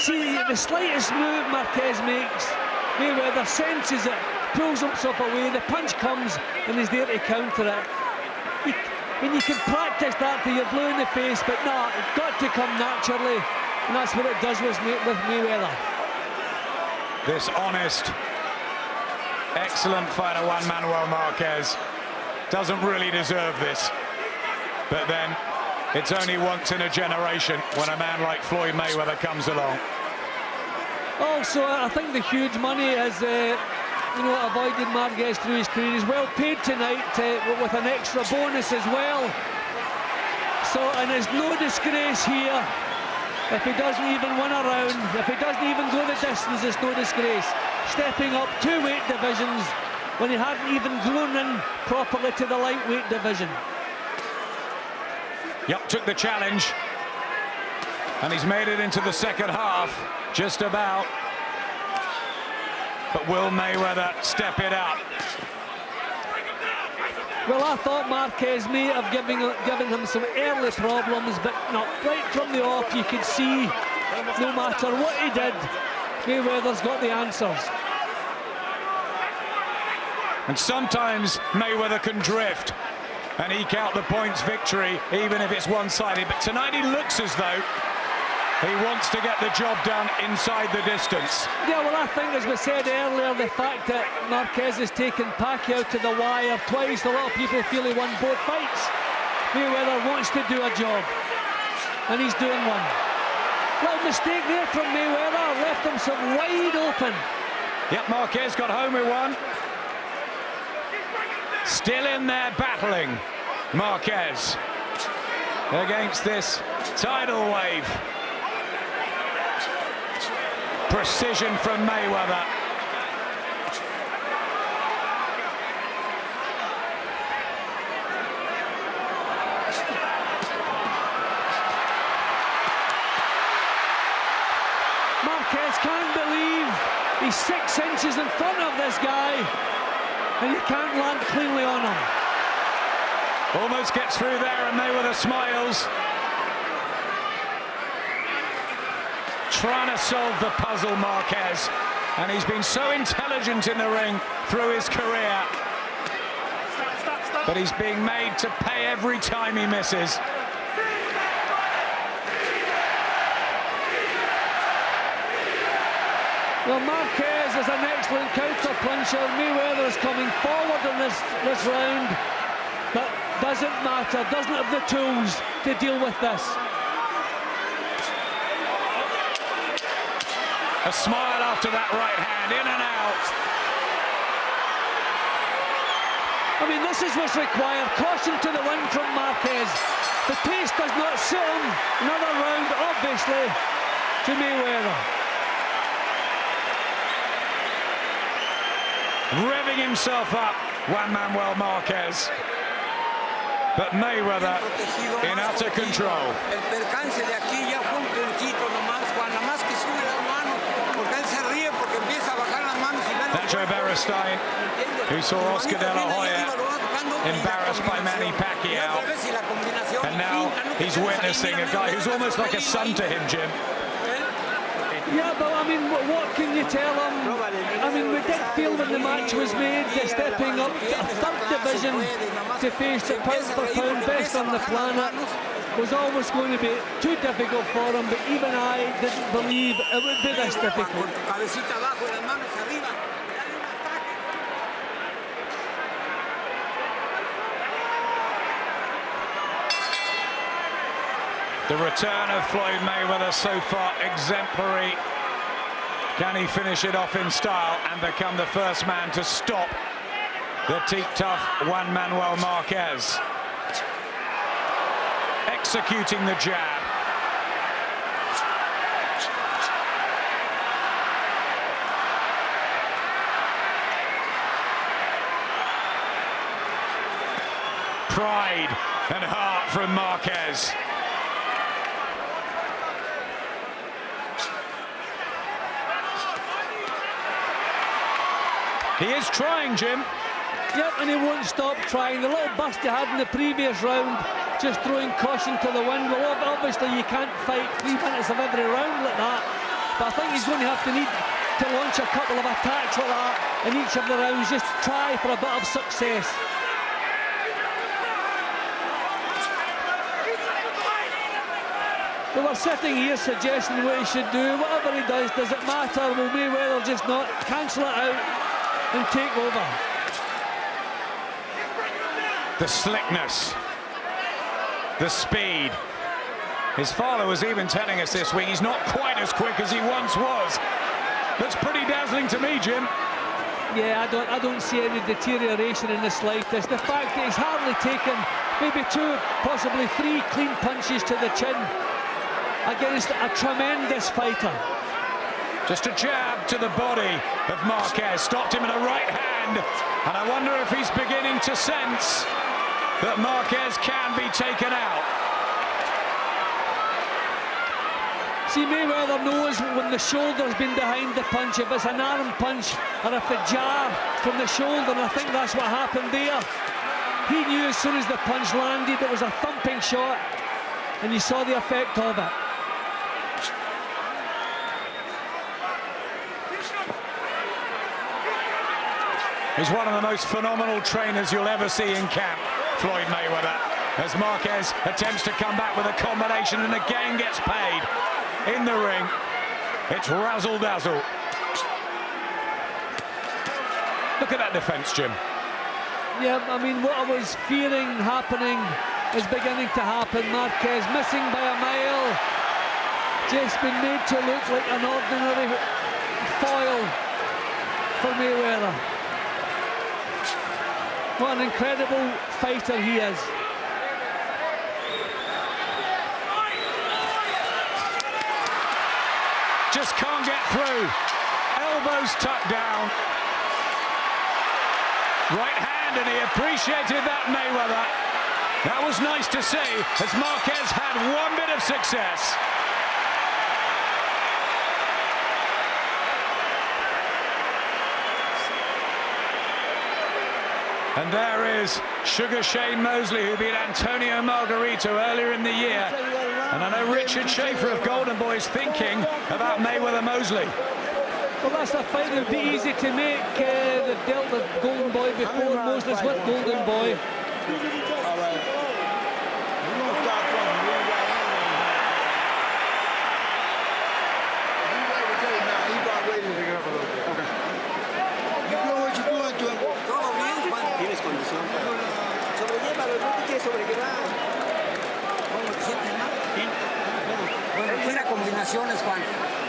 Speaker 6: see the slightest move Marquez makes, Mayweather senses it, pulls himself away, the punch comes and he's there to counter it. You can practice that till you're blue in the face, but no, it's got to come naturally, and that's what it does with Mayweather.
Speaker 3: This honest, excellent fighter, Juan Manuel Marquez, doesn't really deserve this, but then it's only once in a generation when a man like Floyd Mayweather comes along.
Speaker 6: Also, I think the huge money has avoided Marquez through his career. He's well paid tonight with an extra bonus as well. So, and there's no disgrace here if he doesn't even win a round, if he doesn't even go the distance. There's no disgrace. Stepping up 2 weight divisions when he hadn't even grown in properly to the lightweight division.
Speaker 3: Yup, took the challenge, and he's made it into the second half, just about. But will Mayweather step it up?
Speaker 6: Well, I thought Marquez may have given him some early problems, but no, right from the off you could see, no matter what he did, Mayweather's got the answers.
Speaker 3: And sometimes Mayweather can drift and eke out the points victory, even if it's one-sided. But tonight he looks as though he wants to get the job done inside the distance.
Speaker 6: Yeah, well, I think, as we said earlier, the fact that Marquez has taken Pacquiao to the wire twice, a lot of people feel he won both fights. Mayweather wants to do a job, and he's doing one. Little mistake there from Mayweather, left himself wide open.
Speaker 3: Yep, Marquez got home with one. Still in there battling, Marquez, against this tidal wave. Precision from Mayweather.
Speaker 6: Marquez can't believe he's 6 inches in front of this guy, and he can't land cleanly on him.
Speaker 3: Almost gets through there, and Mayweather smiles. Trying to solve the puzzle, Marquez. And he's been so intelligent in the ring through his career. But he's being made to pay every time he misses.
Speaker 6: Well, Marquez is an excellent counter-puncher. Mayweather is coming forward in this round, but doesn't matter, doesn't have the tools to deal with this.
Speaker 3: A smile after that right hand, in and out.
Speaker 6: I mean, this is what's required. Caution to the wind from Marquez. The pace does not suit him. Another round, obviously, to Mayweather.
Speaker 3: Revving himself up, Juan Manuel Marquez. But Mayweather in utter control.
Speaker 9: El percance de aquí ya fue un puntito nomás, Juan, nada más que sube las manos, porque él se ríe porque empieza a bajar las manos y ve los
Speaker 3: Nacho Beristain, who saw Oscar De La Hoya embarrassed by Manny Pacquiao. And now he's witnessing a guy who's almost like a son to him, Jim.
Speaker 6: Yeah, but I mean, what can you tell him? I mean, we did feel when the match was made, the stepping up to a third division to face the pound for pound best on the planet was always going to be too difficult for him, but even I didn't believe it would be this difficult.
Speaker 3: The return of Floyd Mayweather so far exemplary. Can he finish it off in style and become the first man to stop the teak-tough Juan Manuel Marquez? Executing the jab. Pride and heart from Marquez. He is trying, Jim.
Speaker 6: Yep, and he won't stop trying. The little burst he had in the previous round, just throwing caution to the wind. Well, obviously you can't fight 3 minutes of every round like that, but I think he's going to have to need to launch a couple of attacks like that in each of the rounds, just try for a bit of success. We were sitting here suggesting what he should do. Whatever he does it matter? Will Mayweather just not cancel it out and take over?
Speaker 3: The slickness, the speed. His father was even telling us this week he's not quite as quick as he once was. That's pretty dazzling to me, Jim.
Speaker 6: Yeah, I don't see any deterioration in the slightest. The fact that he's hardly taken maybe 2, possibly 3 clean punches to the chin against a tremendous fighter.
Speaker 3: Just a jab to the body of Marquez, stopped him in a right hand, and I wonder if he's beginning to sense that Marquez can be taken out.
Speaker 6: See, Mayweather knows when the shoulder's been behind the punch, if it's an arm punch or if the jab from the shoulder, and I think that's what happened there. He knew as soon as the punch landed it was a thumping shot, and you saw the effect of it.
Speaker 3: He's one of the most phenomenal trainers you'll ever see in camp, Floyd Mayweather, as Marquez attempts to come back with a combination and again gets paid in the ring. It's razzle-dazzle. Look at that defense, Jim.
Speaker 6: Yeah, I mean, what I was fearing happening is beginning to happen. Marquez missing by a mile, just been made to look like an ordinary foil for Mayweather. What an incredible fighter he is.
Speaker 3: Just can't get through. Elbows tucked down. Right hand, and he appreciated that, Mayweather. That was nice to see, as Marquez had one bit of success. And there is Sugar Shane Mosley, who beat Antonio Margarito earlier in the year. And I know Richard Schaefer of Golden Boy is thinking about Mayweather Mosley.
Speaker 6: Well, that's a fight that would be easy to make. They've dealt with Golden Boy before. Mosley's with Golden Boy.
Speaker 9: Combinaciones, Juan.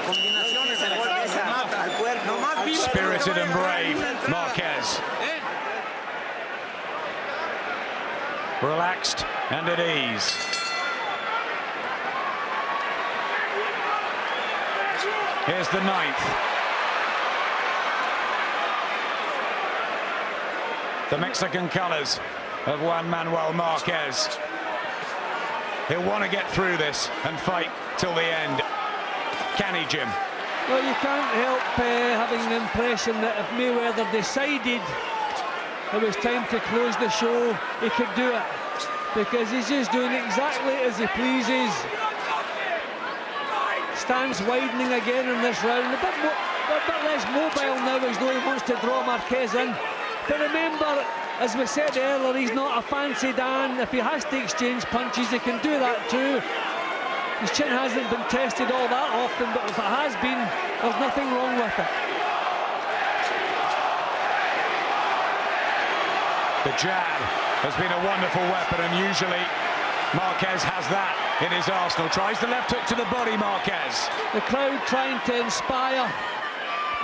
Speaker 9: Combinaciones en la cabeza. Mata al cuerpo.
Speaker 3: Spirited and brave, Marquez. Relaxed and at ease. Here's the 9th. The Mexican colors of Juan Manuel Marquez. He'll want to get through this and fight till the end. Can he, Jim?
Speaker 6: Well, you can't help having the impression that if Mayweather decided it was time to close the show, he could do it. Because he's just doing exactly as he pleases. Stance widening again in this round. A bit less mobile now, as though he wants to draw Marquez in. But remember, as we said earlier, he's not a fancy Dan. If he has to exchange punches, he can do that too. His chin hasn't been tested all that often, but if it has been, there's nothing wrong with it.
Speaker 3: The jab has been a wonderful weapon, and usually Marquez has that in his arsenal. Tries the left hook to the body, Marquez.
Speaker 6: The crowd trying to inspire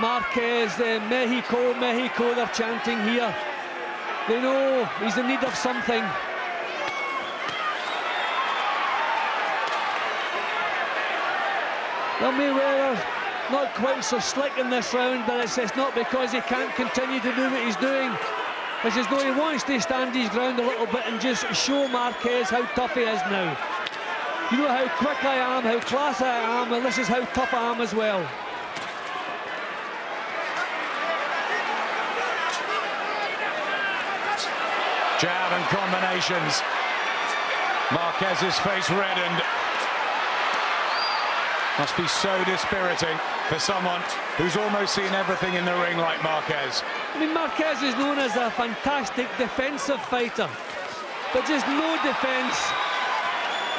Speaker 6: Marquez. Mexico, Mexico, they're chanting here. They know he's in need of something. Well, Mayweather not quite so slick in this round, but it's not because he can't continue to do what he's doing. It's as though he wants to stand his ground a little bit and just show Marquez how tough he is now. You know how quick I am, how classy I am, and this is how tough I am as well.
Speaker 3: Jab and combinations. Marquez's face reddened. Must be so dispiriting for someone who's almost seen everything in the ring like Marquez.
Speaker 6: I mean, Marquez is known as a fantastic defensive fighter, but just no defense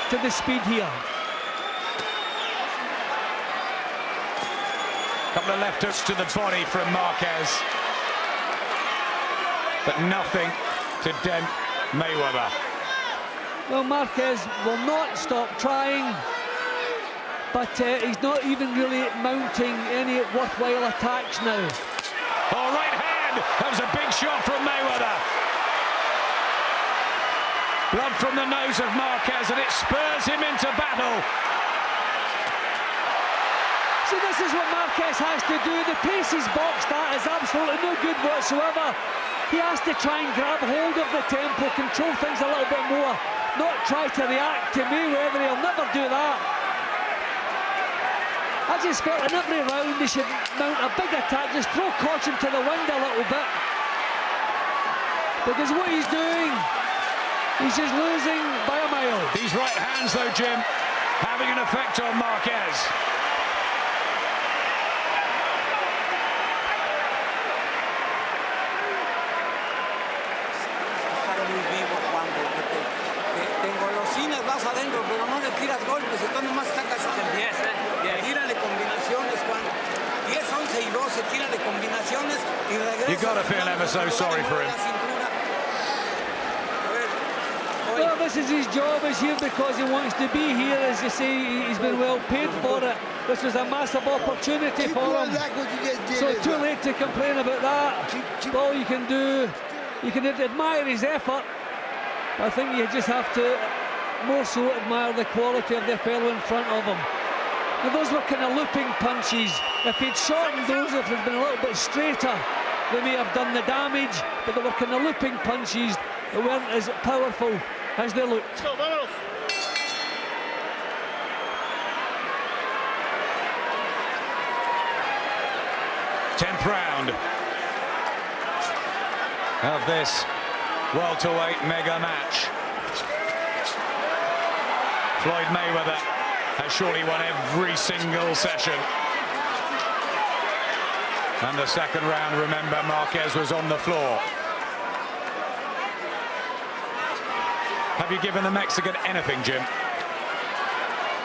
Speaker 6: to the speed here.
Speaker 3: Couple of left hooks to the body from Marquez, but nothing to dent Mayweather.
Speaker 6: Well, Marquez will not stop trying, but he's not even really mounting any worthwhile attacks now.
Speaker 3: Oh, right hand! That was a big shot from Mayweather. Blood from the nose of Marquez, and it spurs him into battle.
Speaker 6: So this is what Marquez has to do. The pace he's boxed at is absolutely no good whatsoever. He has to try and grab hold of the tempo, control things a little bit more, not try to react to Mayweather. He'll never do that. I just felt in every round he should mount a big attack, just throw caution to the wind a little bit. Because what he's doing, he's just losing by a mile.
Speaker 3: These right hands, though, Jim, having an effect on Marquez.
Speaker 9: Tengo los cines, vas adentro, pero no le tiras golpes, entonces nomás está casado. Tírale combinaciones, Juan. 10, 11 y 12, tírale combinaciones y regresa.
Speaker 3: You gotta feel ever so sorry for him.
Speaker 6: Well, this is his job. He's here because he wants to be here. As you say, he's been well paid for it. This was a massive opportunity for him. So too late to complain about that. All you can do, you can admire his effort. I think you just have to more so admire the quality of the fellow in front of him. Now, those were kind of looping punches. If he'd shortened those, if they'd been a little bit straighter, they may have done the damage, but they were kind of looping punches that weren't as powerful as they looked.
Speaker 3: 10th round of this welterweight mega match. Floyd Mayweather has surely won every single session. And the second round, remember, Marquez was on the floor. Have you given the Mexican anything, Jim?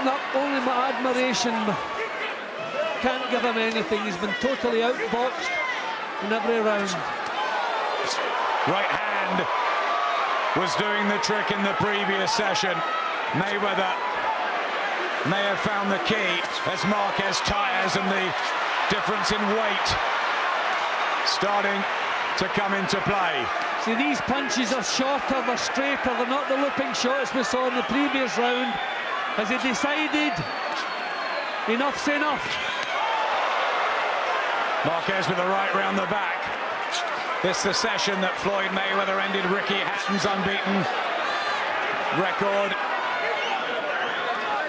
Speaker 6: Not only my admiration, can't give him anything. He's been totally outboxed in every round.
Speaker 3: Right hand was doing the trick in the previous session. Mayweather may have found the key as Marquez tires and the difference in weight starting to come into play.
Speaker 6: See, these punches are shorter, they're straighter, they're not the looping shots we saw in the previous round. Has he decided enough's enough?
Speaker 3: Marquez with a right round the back. This the session that Floyd Mayweather ended Ricky Hatton's unbeaten record.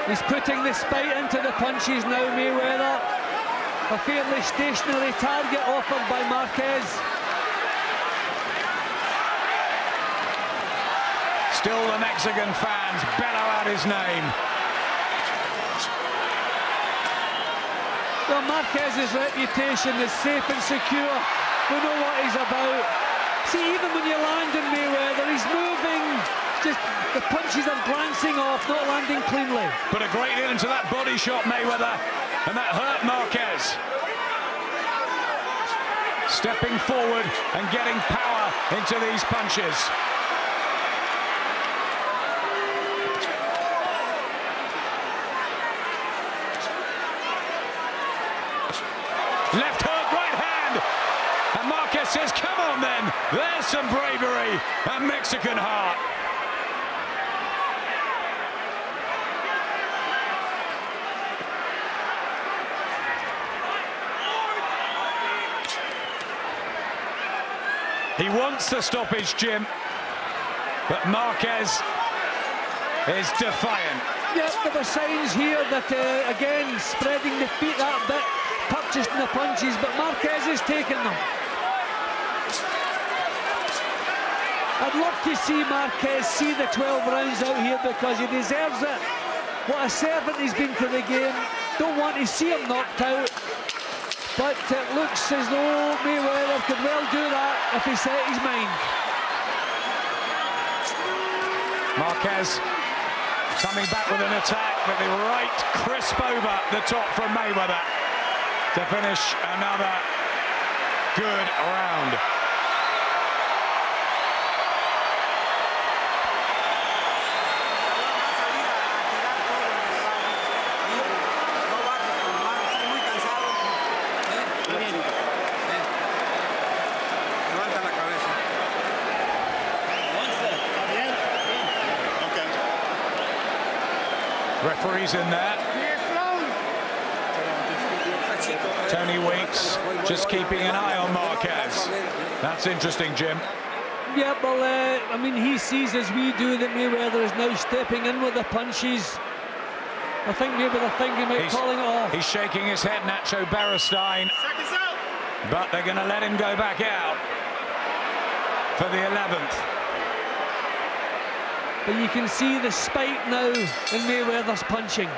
Speaker 6: He's putting the spite into the punches now, Mayweather. A fairly stationary target offered by Marquez.
Speaker 3: Still the Mexican fans bellow out his name.
Speaker 6: Well, Marquez's reputation is safe and secure. We know what he's about. See, even when you land in Mayweather, he's moving. Just the punches are glancing off, not landing cleanly.
Speaker 3: But a great hit into that body shot, Mayweather, and that hurt Marquez. Stepping forward and getting power into these punches. Left hook, right hand, and Marquez says, come on then, there's some bravery and Mexican heart. He wants the stoppage, Jim, but Marquez is defiant.
Speaker 6: Yes, there were signs here that, again, spreading the feet that bit, purchasing the punches, but Marquez is taking them. I'd love to see Marquez see the 12 rounds out here because he deserves it. What a servant he's been to the game. Don't want to see him knocked out. But it looks as though Mayweather could well do that if he set his mind.
Speaker 3: Marquez coming back with an attack, but the right crisp over the top from Mayweather to finish another good round. Referees in there. Tony Weeks just keeping an eye on Marquez. That's interesting, Jim.
Speaker 6: Yeah, well, I mean, he sees as we do that Mayweather is now stepping in with the punches. I think maybe they're thinking about calling it off.
Speaker 3: He's shaking his head, Nacho Beristain. But they're going to let him go back out for the 11th.
Speaker 6: But you can see the spite now in Mayweather's punching.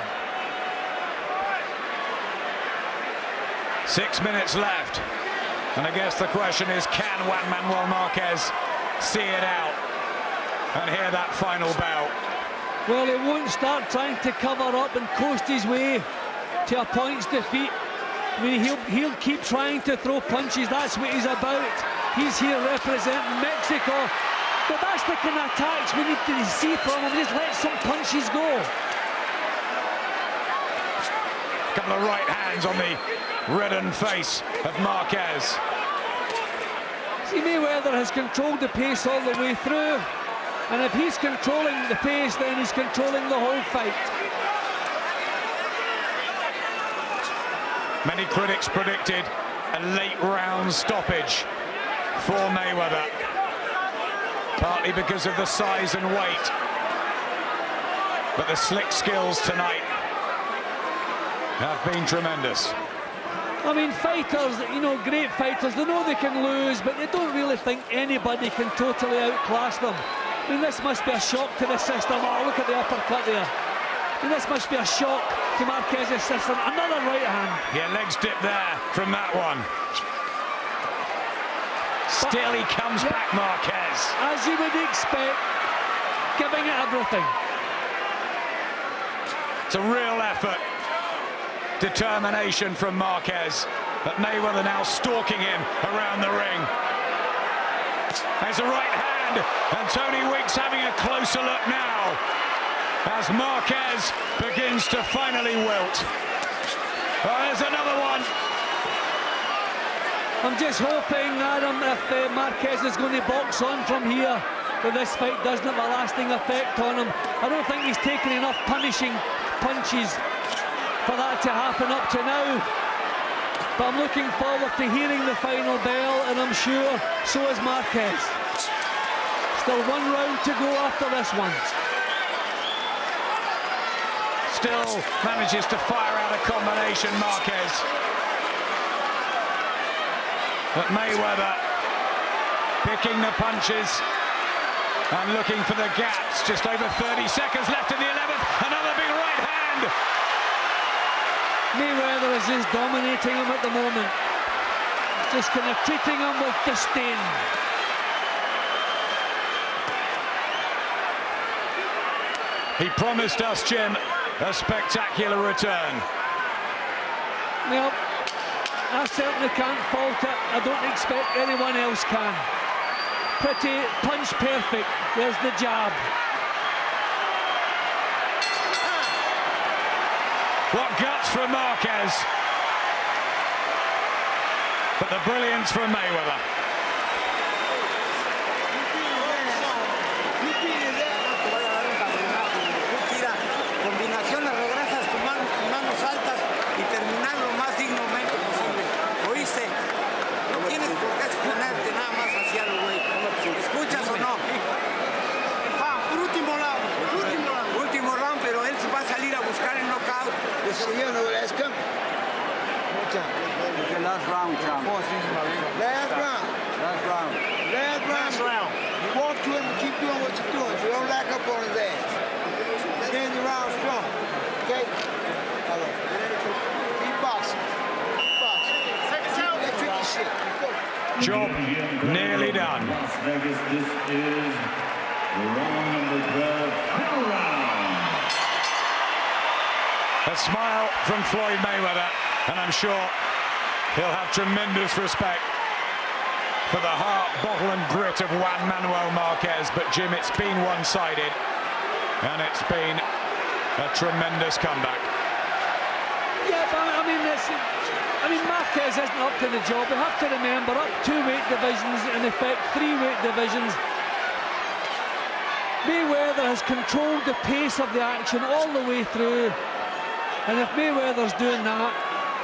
Speaker 3: 6 minutes left. And I guess the question is, can Juan Manuel Marquez see it out and hear that final bout?
Speaker 6: Well, he won't start trying to cover up and coast his way to a points defeat. I mean, he'll keep trying to throw punches. That's what he's about. He's here representing Mexico. But that's the kind of attacks we need to see from him. Just let some punches go.
Speaker 3: A couple of right hands on the reddened face of Marquez.
Speaker 6: See, Mayweather has controlled the pace all the way through. And if he's controlling the pace, then he's controlling the whole fight.
Speaker 3: Many critics predicted a late round stoppage for Mayweather, partly because of the size and weight. But the slick skills tonight have been tremendous.
Speaker 6: I mean, fighters, you know, great fighters, they know they can lose, but they don't really think anybody can totally outclass them. I mean, this must be a shock to the system. Oh, look at the uppercut there. I mean, this must be a shock to Marquez's system. Another right hand.
Speaker 3: Yeah, legs dip there from that one. Still he comes back, Marquez.
Speaker 6: As you would expect, giving it everything.
Speaker 3: It's a real effort. Determination from Marquez, but Mayweather now stalking him around the ring. There's a right hand, and Tony Weeks having a closer look now as Marquez begins to finally wilt. Oh, there's another one.
Speaker 6: I'm just hoping, Adam, if Marquez is going to box on from here, that this fight doesn't have a lasting effect on him. I don't think he's taken enough punishing punches for that to happen up to now, but I'm looking forward to hearing the final bell, and I'm sure so is Marquez. Still one round to go after this one.
Speaker 3: Still manages to fire out a combination, Marquez. But Mayweather picking the punches and looking for the gaps. Just over 30 seconds left in the 11th. Another big right hand.
Speaker 6: Mayweather is just dominating him at the moment. Just kind of treating him with disdain.
Speaker 3: He promised us, Jim, a spectacular return.
Speaker 6: Well, I certainly can't fault it. I don't expect anyone else can. Pretty punch perfect. There's the jab.
Speaker 3: What guts from Marquez, but the brilliance from Mayweather.
Speaker 9: Combinaciones, regresas tus manos altas y terminar lo más dignamente posible. ¿Oíste? No tienes por qué exponerte nada más hacia el güey. ¿Escuchas o no? Último round, pero él va a salir a buscar el knockout.
Speaker 10: You know that's coming.
Speaker 9: The last round, champ.
Speaker 10: Last round. Last round. You walk to him and keep doing what you're doing. So you don't lack up on his ass. Then the round strong. Okay? All right. Keep boxing. That tricky shit.
Speaker 3: Job nearly done.
Speaker 11: Las Vegas, this is round number 12, final round.
Speaker 3: A smile from Floyd Mayweather, and I'm sure he'll have tremendous respect for the heart, bottle and grit of Juan Manuel Marquez. But Jim, it's been one-sided, and it's been a tremendous comeback.
Speaker 6: Yeah, but I mean, Marquez isn't up to the job. We have to remember, up 2 weight divisions, in effect 3 weight divisions. Mayweather has controlled the pace of the action all the way through. And if Mayweather's doing that,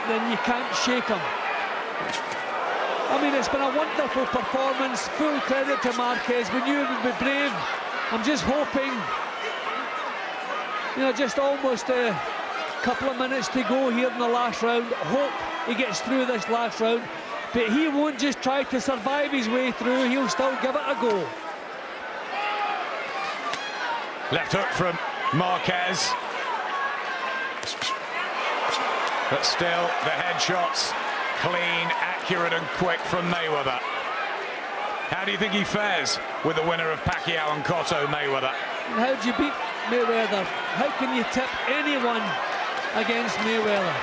Speaker 6: then you can't shake him. I mean, it's been a wonderful performance. Full credit to Marquez. We knew he would be brave. I'm just hoping, you know, just almost a couple of minutes to go here in the last round. Hope he gets through this last round. But he won't just try to survive his way through. He'll still give it a go.
Speaker 3: Left hook from Marquez. But still, the headshots clean, accurate and quick from Mayweather. How do you think he fares with the winner of Pacquiao and Cotto, Mayweather?
Speaker 6: How do you beat Mayweather? How can you tip anyone against Mayweather?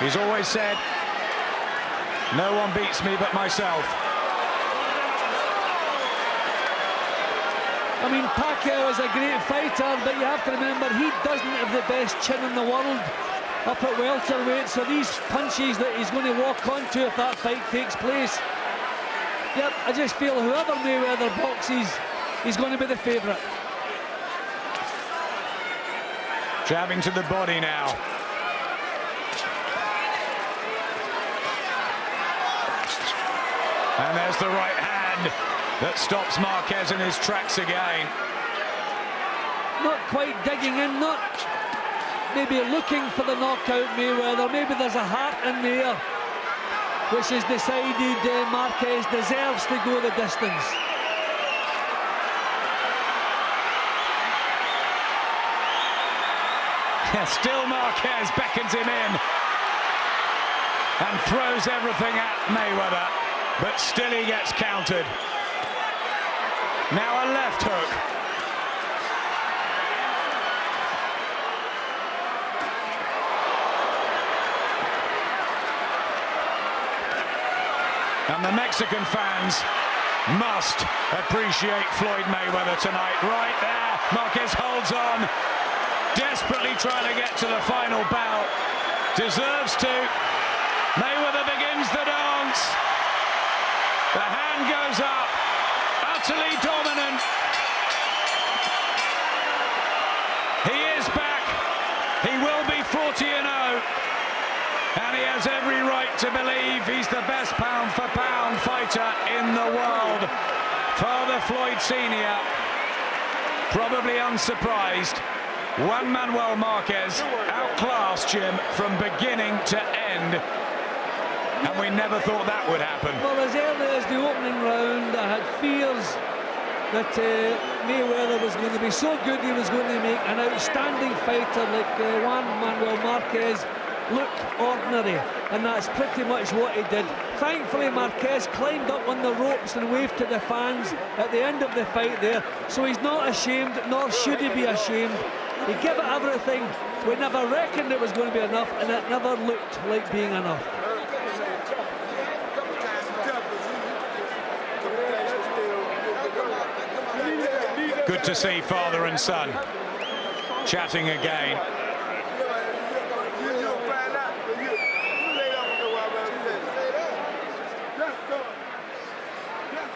Speaker 3: He's always said, no one beats me but myself.
Speaker 6: I mean, Pacquiao is a great fighter, but you have to remember he doesn't have the best chin in the world up at welterweight, so these punches that he's going to walk onto if that fight takes place, yep, I just feel whoever Mayweather boxes, he's going to be the favourite.
Speaker 3: Jabbing to the body now. And there's the right hand that stops Marquez in his tracks again.
Speaker 6: not quite digging in, not maybe looking for the knockout Mayweather. Maybe there's a heart in there which has decided Marquez deserves to go the distance.
Speaker 3: Still Marquez beckons him in and throws everything at Mayweather, but still he gets countered. Now a left hook. And the Mexican fans must appreciate Floyd Mayweather tonight. Right there, Marquez holds on, desperately trying to get to the final bout. Deserves to. Mayweather begins the dance. The hand goes up, utterly dominant. He is back. He will be 40-0. And he has every right to believe he's the best pound-for-pound fighter in the world. Father Floyd Sr., probably unsurprised. Juan Manuel Marquez outclassed Jim from beginning to end. And we never thought that would happen.
Speaker 6: Well, as early as the opening round, I had fears that Mayweather was going to be so good he was going to make an outstanding fighter like Juan Manuel Marquez look ordinary, and that's pretty much what he did. Thankfully, Marquez climbed up on the ropes and waved to the fans at the end of the fight there, so he's not ashamed, nor should he be ashamed. He gave it everything. We never reckoned it was going to be enough, and it never looked like being enough.
Speaker 3: Good to see father and son chatting again.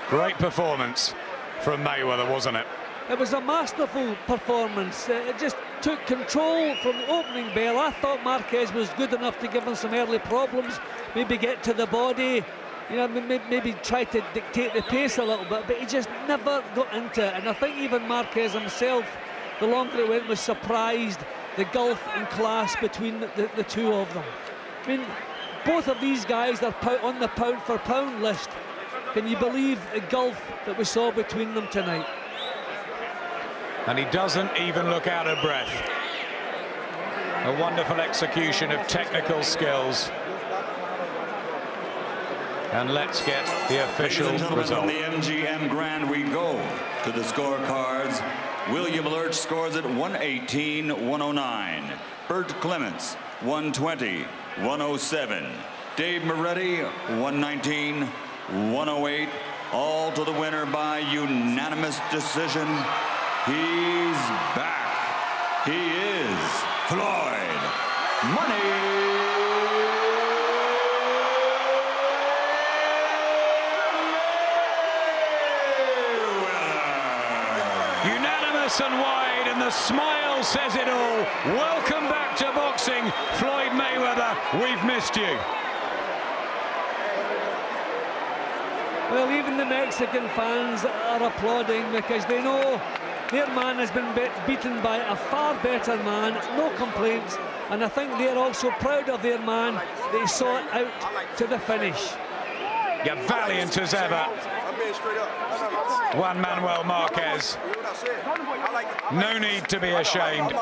Speaker 3: Great performance from Mayweather, wasn't it?
Speaker 6: It was a masterful performance. It just took control from the opening bell. I thought Marquez was good enough to give him some early problems, maybe get to the body, you know, maybe try to dictate the pace a little bit, but he just never got into it. And I think even Marquez himself, the longer it went, was surprised the gulf in class between the two of them. I mean, both of these guys are on the pound-for-pound list. Can you believe the gulf that we saw between them tonight?
Speaker 3: And he doesn't even look out of breath. A wonderful execution of technical skills. And let's get the official result.
Speaker 7: From the MGM Grand we go to the scorecards. William Lurch scores at 118-109. Bert Clements 120-107. Dave Moretti 119-108. All to the winner by unanimous decision. He's back. He is Floyd Money.
Speaker 3: Unanimous and wide, and the smile says it all. Welcome back to boxing, Floyd Mayweather. We've missed you.
Speaker 6: Well, even the Mexican fans are applauding because they know their man has been beaten by a far better man, no complaints, and I think they're also proud of their man that he saw it out to the finish.
Speaker 3: Yeah, valiant as ever. Juan Manuel Marquez. No need to be ashamed.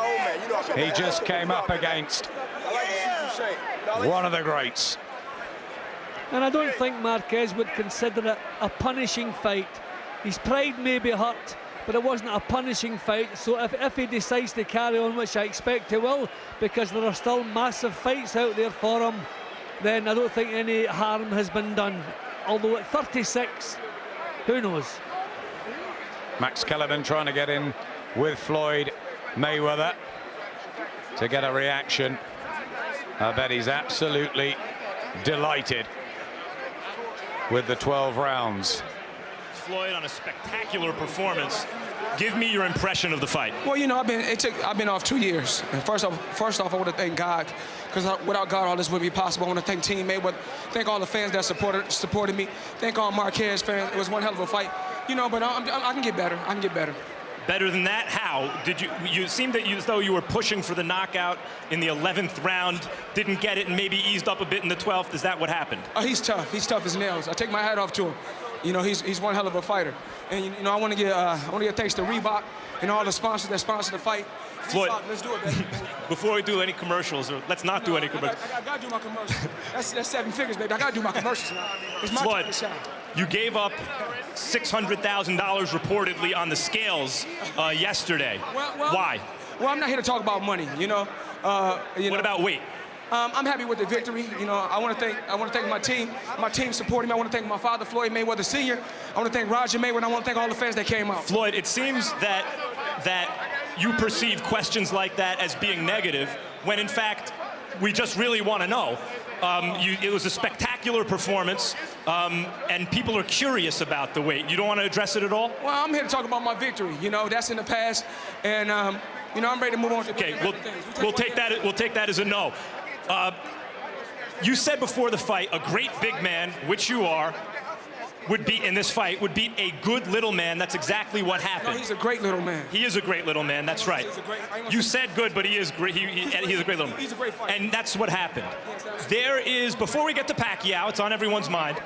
Speaker 3: He just came up against one of the greats.
Speaker 6: And I don't think Marquez would consider it a punishing fight. His pride may be hurt, but it wasn't a punishing fight. So if he decides to carry on, which I expect he will, because there are still massive fights out there for him, then I don't think any harm has been done. Although at 36, who knows?
Speaker 3: Max Kellerman trying to get in with Floyd Mayweather to get a reaction. I bet he's absolutely delighted with the 12 rounds.
Speaker 12: Floyd on a spectacular performance. Give me your impression of the fight.
Speaker 5: Well, you know, I've been off 2 years. And first off, I want to thank God, because without God, all this wouldn't be possible. I want to thank Team Mayweather, thank all the fans that supported me, thank all Marquez fans. It was one hell of a fight, you know. But I can get better. I can get better.
Speaker 12: Better than that? How? Did you seemed as though you were pushing for the knockout in the 11th round, didn't get it, and maybe eased up a bit in the 12th. Is that what happened?
Speaker 5: He's tough. He's tough as nails. I take my hat off to him. You know, he's one hell of a fighter. And you know, I want to give thanks to Reebok and all the sponsors that sponsor the fight.
Speaker 12: Floyd,
Speaker 5: let's do it, baby.
Speaker 12: Before we do any commercials, or let's not do any commercials.
Speaker 5: I gotta do my commercials. That's 7 figures, baby. I gotta do my commercials now. It's my
Speaker 12: Floyd,
Speaker 5: time to shine.
Speaker 12: you gave up $600,000 reportedly on the scales yesterday. Why?
Speaker 5: Well, I'm not here to talk about money. You know.
Speaker 12: What about weight?
Speaker 5: I'm happy with the victory. You know, I want to thank my team. My team supporting me. I want to thank my father, Floyd Mayweather Sr. I want to thank Roger Mayweather. I want to thank all the fans that came out.
Speaker 12: Floyd, it seems that you perceive questions like that as being negative, when in fact we just really want to know. It was a spectacular performance, and people are curious about the weight. You don't want to address it at all?
Speaker 5: Well, I'm here to talk about my victory. You know, that's in the past, and you know, I'm ready to move on to
Speaker 12: okay, we'll take that as a no. You said before the fight, a great big man, which you are, would beat in this fight, would beat a good little man. That's exactly what happened.
Speaker 5: No, he's a great little man.
Speaker 12: He is a great little man. That's right. You said good, but he is great. He's a great little man.
Speaker 5: He's a great fighter.
Speaker 12: And that's what happened. There is, before we get to Pacquiao, it's on everyone's mind,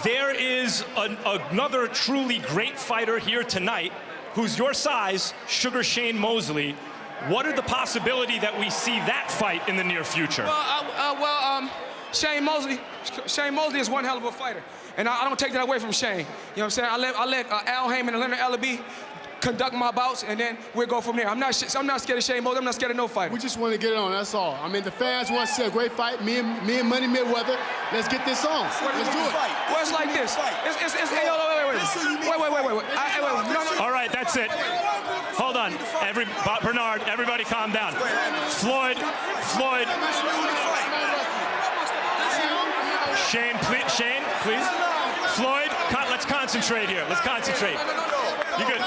Speaker 12: there is another truly great fighter here tonight who's your size, Sugar Shane Mosley. What are the possibility that we see that fight in the near future?
Speaker 5: Shane Mosley is one hell of a fighter. And I don't take that away from Shane. You know what I'm saying? I let Al Heyman and Leonard Ellaby conduct my bouts, and then we'll go from there. I'm not scared of Shane Mosley. I'm not scared of no fighter.
Speaker 13: We just want to get it on, that's all. I mean, the fans want to see a great fight. Me and Money Mayweather, let's get this on. Let's do it.
Speaker 5: Well, it's like this. Wait.
Speaker 12: All right, that's it. Hold on. Bernard, everybody calm down. Floyd. Shane, please. Floyd, let's concentrate here. Let's concentrate. You good?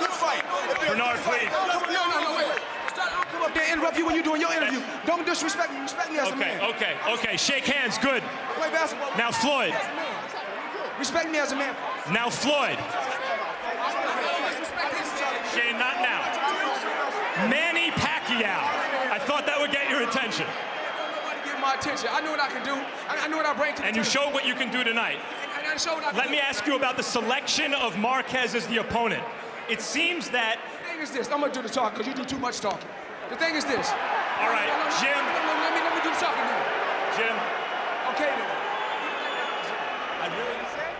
Speaker 10: Good fight.
Speaker 12: Bernard, please.
Speaker 5: I can't interrupt you when you're doing your interview. Don't disrespect me. Respect me as a man.
Speaker 12: Okay. Shake hands. Good.
Speaker 5: Play basketball.
Speaker 12: Now, Floyd.
Speaker 5: Respect me as a man.
Speaker 12: Now, Floyd. Shane, not now. Manny Pacquiao. I thought that would get your attention.
Speaker 5: My attention. I know what I can do. I know what I bring to the
Speaker 12: And you showed what you can do tonight.
Speaker 5: And I showed what I can
Speaker 12: Let me ask you about the selection of Marquez as the opponent. It seems that...
Speaker 5: The thing is this. I'm going to do the talk because you do too much talking. The thing is this.
Speaker 12: All right, Jim.
Speaker 5: Let me do the talking now.
Speaker 12: Jim.
Speaker 5: Okay, then.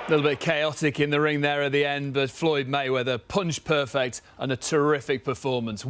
Speaker 1: A little bit chaotic in the ring there at the end, but Floyd Mayweather, punch perfect and a terrific performance.